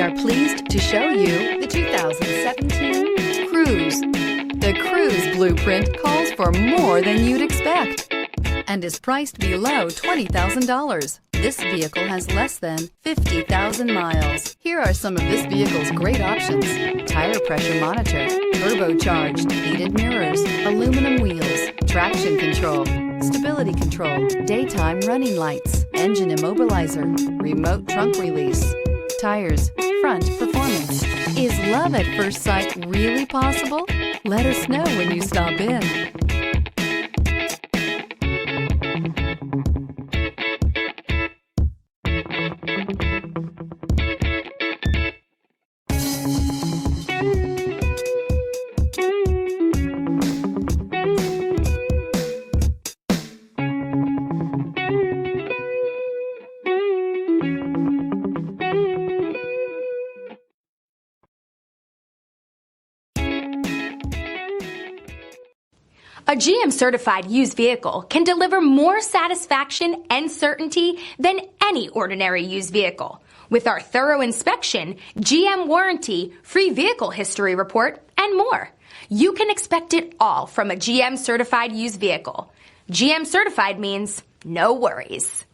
are pleased to show you the 2017 Cruze. The Cruze blueprint calls for more than you'd expect and is priced below $20,000. This vehicle has less than 50,000 miles. Here are some of this vehicle's great options: tire pressure monitor, turbocharged, heated mirrors, aluminum wheels, traction control, stability control, daytime running lights, engine immobilizer, remote trunk release, tires, front performance. Is love at first sight really possible? Let us know when you stop in. A GM certified used vehicle can deliver more satisfaction and certainty than any ordinary used vehicle. With our thorough inspection, GM warranty, free vehicle history report, and more. You can expect it all from a GM certified used vehicle. GM certified means no worries.